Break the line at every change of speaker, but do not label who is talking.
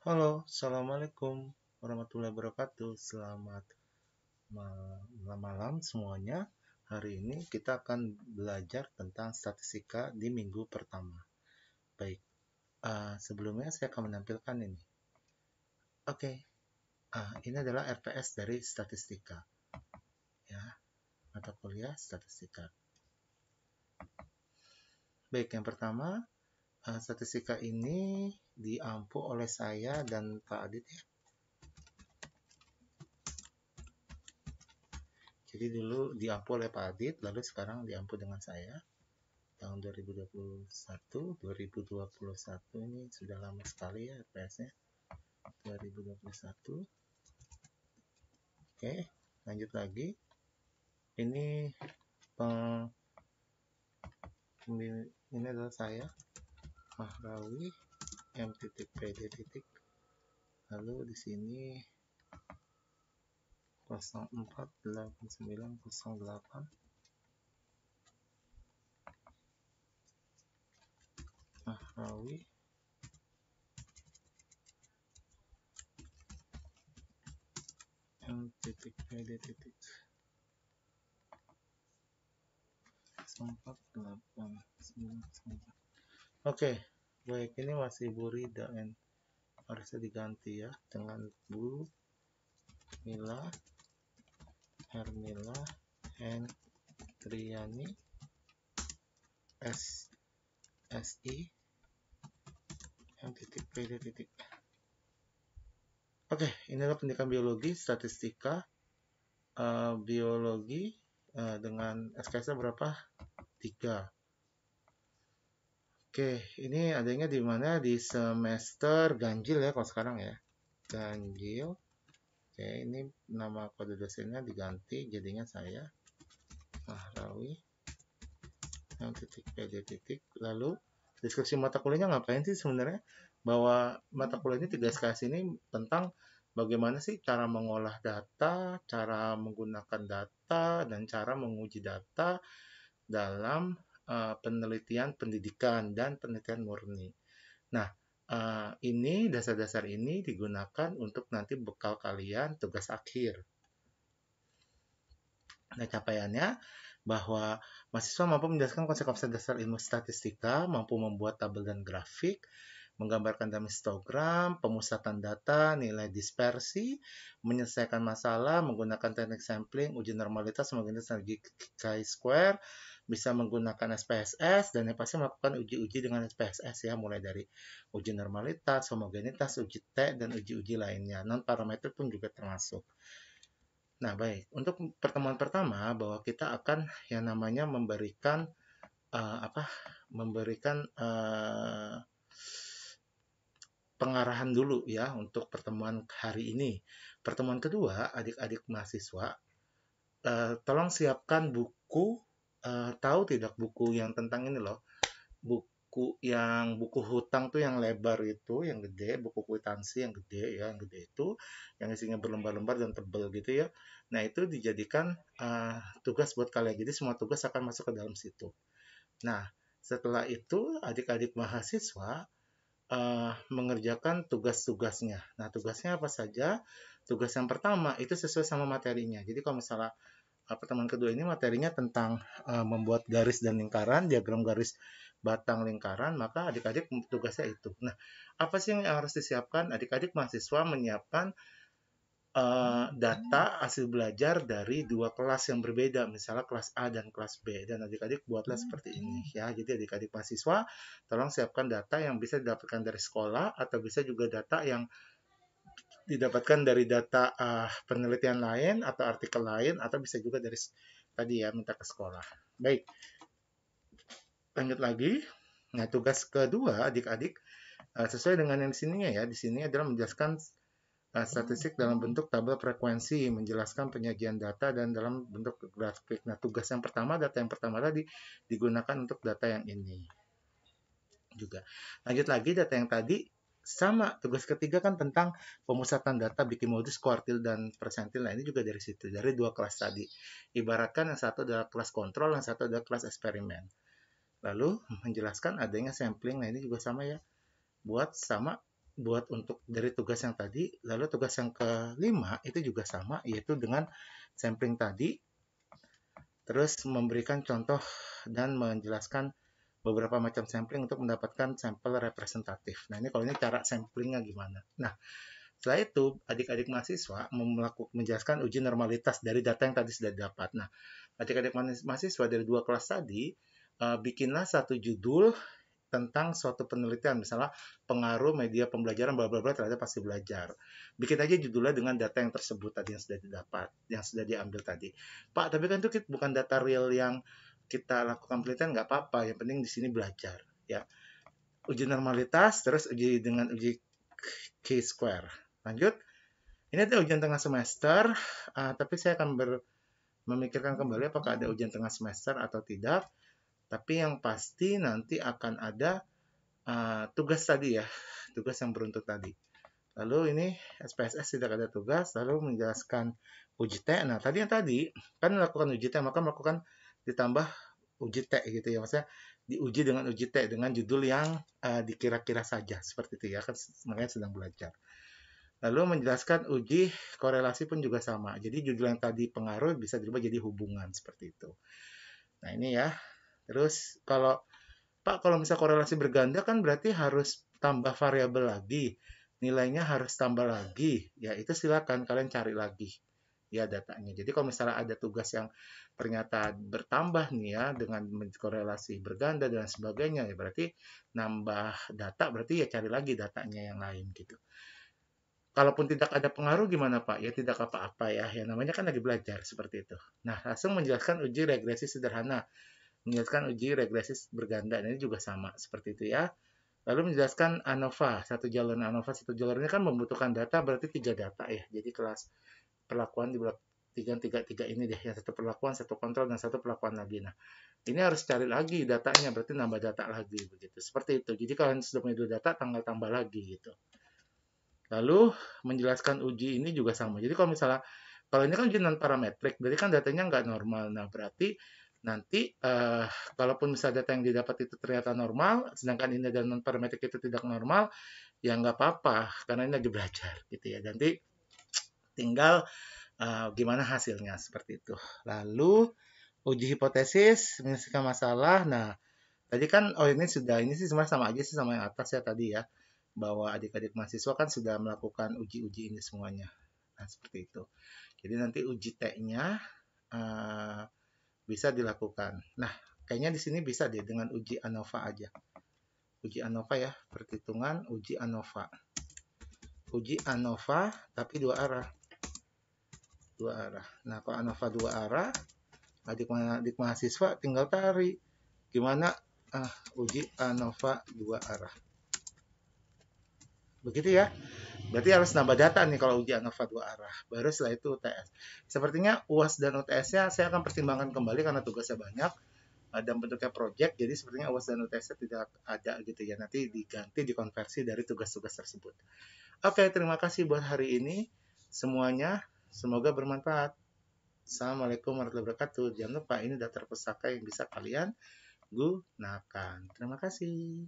Halo, Assalamualaikum warahmatullahi wabarakatuh. Selamat malam semuanya. Hari ini kita akan belajar tentang statistika di minggu pertama. Baik, sebelumnya saya akan menampilkan ini. Oke, ini adalah RPS dari statistika. Ya, mata kuliah statistika. Baik, yang pertama, statistika ini diampu oleh saya dan Pak Adit ya. Jadi dulu diampu oleh Pak Adit, lalu sekarang diampu dengan saya. Tahun 2021 ini sudah lama sekali ya RPS-nya. 2021. Oke, lanjut lagi. Ini adalah saya, Mahrawi M.PD. Lalu di sini 048908 Mahrawi M.PD 048904. Oke, baik, ini masih Bu Rida dan harusnya diganti ya dengan Bu Mila Hermila Hendriani SSI M.PD. Oke, inilah pendidikan biologi, statistika, biologi dengan SKS berapa? 3. Oke, ini adanya di mana? Di semester ganjil ya kalau sekarang ya. Ganjil. Oke, ini nama kode dosennya diganti jadinya saya Mahrawi M.PD. Lalu deskripsi mata kuliahnya ngapain sih sebenarnya? Bahwa mata kuliah ini 3 SKS ini tentang bagaimana sih cara mengolah data, cara menggunakan data, dan cara menguji data dalam penelitian pendidikan dan penelitian murni. Nah, ini dasar-dasar ini digunakan untuk nanti bekal kalian tugas akhir. Nah, capaiannya bahwa mahasiswa mampu menjelaskan konsep-konsep dasar ilmu statistika, mampu membuat tabel dan grafik, menggambarkan dan histogram, pemusatan data, nilai dispersi, menyelesaikan masalah, menggunakan teknik sampling, uji normalitas, menggunakan strategi chi-square, bisa menggunakan SPSS, dan yang pasti melakukan uji-uji dengan SPSS ya, mulai dari uji normalitas, homogenitas, uji T, dan uji-uji lainnya. Non-parametrik pun juga termasuk. Nah, baik. Untuk pertemuan pertama, bahwa kita akan yang namanya memberikan pengarahan dulu ya untuk pertemuan hari ini. Pertemuan kedua, adik-adik mahasiswa, tolong siapkan buku, tahu tidak buku yang tentang ini loh, buku hutang tuh yang lebar itu, yang gede, buku kwitansi yang gede ya, yang gede itu, yang isinya berlembar-lembar dan tebal gitu ya. Nah, itu dijadikan tugas buat kalian. Jadi semua tugas akan masuk ke dalam situ. Nah, setelah itu adik-adik mahasiswa mengerjakan tugas-tugasnya. Nah, tugasnya apa saja? Tugas yang pertama itu sesuai sama materinya. Jadi kalau misalnya pertemuan kedua ini materinya tentang membuat garis dan lingkaran, diagram garis batang lingkaran, maka adik-adik tugasnya itu. Nah, apa sih yang harus disiapkan? Adik-adik mahasiswa menyiapkan data hasil belajar dari 2 kelas yang berbeda, misalnya kelas A dan kelas B, dan adik-adik buatlah seperti ini ya. Jadi adik-adik mahasiswa tolong siapkan data yang bisa didapatkan dari sekolah atau bisa juga data yang didapatkan dari data penelitian lain atau artikel lain, atau bisa juga dari tadi ya minta ke sekolah. Baik, lanjut lagi. Nah, tugas kedua adik-adik sesuai dengan yang di sininya ya. Di sini adalah menjelaskan statistik dalam bentuk tabel frekuensi, menjelaskan penyajian data dan dalam bentuk grafik. Nah, tugas yang pertama, data yang pertama tadi digunakan untuk data yang ini juga. Lanjut lagi, data yang tadi sama. Tugas ketiga kan tentang pemusatan data, bikin modus, kuartil, dan persentil. Nah, ini juga dari situ, dari 2 kelas tadi. Ibaratkan yang satu adalah kelas kontrol, yang satu adalah kelas eksperimen. Lalu menjelaskan adanya sampling. Nah, ini juga sama ya. Buat sama buat untuk dari tugas yang tadi. Lalu tugas yang kelima itu juga sama, yaitu dengan sampling tadi, terus memberikan contoh dan menjelaskan beberapa macam sampling untuk mendapatkan sampel representatif. Nah, ini kalau ini cara samplingnya gimana. Nah, setelah itu adik-adik mahasiswa menjelaskan uji normalitas dari data yang tadi sudah didapat. Nah, adik-adik mahasiswa dari dua kelas tadi bikinlah satu judul tentang suatu penelitian, misalnya pengaruh media pembelajaran bla bla bla terhadap hasil belajar. Bikin aja judulnya dengan data yang tersebut tadi yang sudah didapat, yang sudah diambil tadi. Pak, tapi kan itu bukan data real yang kita lakukan penelitian, nggak apa-apa. Yang penting di sini belajar, ya. Uji normalitas, terus uji dengan uji chi-square. Lanjut, ini ada ujian tengah semester, tapi saya akan memikirkan kembali apakah ada ujian tengah semester atau tidak. Tapi yang pasti nanti akan ada tugas tadi ya, tugas yang beruntut tadi. Lalu ini SPSS tidak ada tugas, lalu menjelaskan uji T. Nah, tadi kan melakukan uji T, maka melakukan ditambah uji T gitu ya, maksudnya diuji dengan uji T dengan judul yang dikira-kira saja seperti itu ya, kan makanya sedang belajar. Lalu menjelaskan uji korelasi pun juga sama. Jadi judul yang tadi pengaruh bisa dirubah jadi hubungan seperti itu. Nah, ini ya. Terus Pak, kalau misal korelasi berganda kan berarti harus tambah variabel lagi. Nilainya harus tambah lagi. Ya, itu silakan kalian cari lagi ya datanya. Jadi kalau misalnya ada tugas yang ternyata bertambah nih ya dengan korelasi berganda dan sebagainya, ya berarti nambah data, berarti ya cari lagi datanya yang lain gitu. Kalaupun tidak ada pengaruh gimana Pak? Ya tidak apa-apa ya. Ya namanya kan lagi belajar seperti itu. Nah, langsung menjelaskan uji regresi sederhana. Menjelaskan uji regresi berganda. Ini juga sama seperti itu ya. Lalu menjelaskan ANOVA, satu jalur ANOVA, satu jalur ini kan membutuhkan data, berarti 3 data ya. Jadi kelas perlakuan di blok 3 ini deh, yang satu perlakuan, satu kontrol, dan satu perlakuan lagi. Nah, ini harus cari lagi datanya, berarti nambah data lagi begitu. Seperti itu. Jadi kalian sudah punya 2 data, tinggal tambah lagi gitu. Lalu menjelaskan uji ini juga sama. Jadi kalau ini kan uji non parametrik, berarti kan datanya nggak normal. Nah, berarti nanti kalaupun misalnya data yang didapat itu ternyata normal, sedangkan ini dan non parametrik itu tidak normal, ya nggak apa-apa karena ini lagi belajar gitu ya. Nanti tinggal gimana hasilnya seperti itu. Lalu uji hipotesis, menyelesaikan masalah. Nah, tadi kan ini sih sebenarnya sama aja sih sama yang atas ya tadi ya, bahwa adik-adik mahasiswa kan sudah melakukan uji-uji ini semuanya. Nah, seperti itu. Jadi nanti uji T-nya bisa dilakukan. Nah, kayaknya di sini bisa deh dengan uji ANOVA aja. Uji ANOVA ya, perhitungan uji ANOVA. Uji ANOVA tapi 2 arah. 2 arah. Nah, kalau ANOVA 2 arah, adik mahasiswa tinggal tarik. Gimana uji ANOVA 2 arah. Begitu ya. Berarti harus nambah data nih kalau uji ANOVA 2 arah. Baru setelah itu UTS. Sepertinya UAS dan UTS-nya saya akan pertimbangkan kembali karena tugasnya banyak dan bentuknya project. Jadi sepertinya UAS dan UTS-nya tidak ada gitu ya. Nanti diganti, dikonversi dari tugas-tugas tersebut. Oke, terima kasih buat hari ini semuanya. Semoga bermanfaat. Assalamualaikum warahmatullahi wabarakatuh. Jangan lupa ini daftar pusaka yang bisa kalian gunakan. Terima kasih.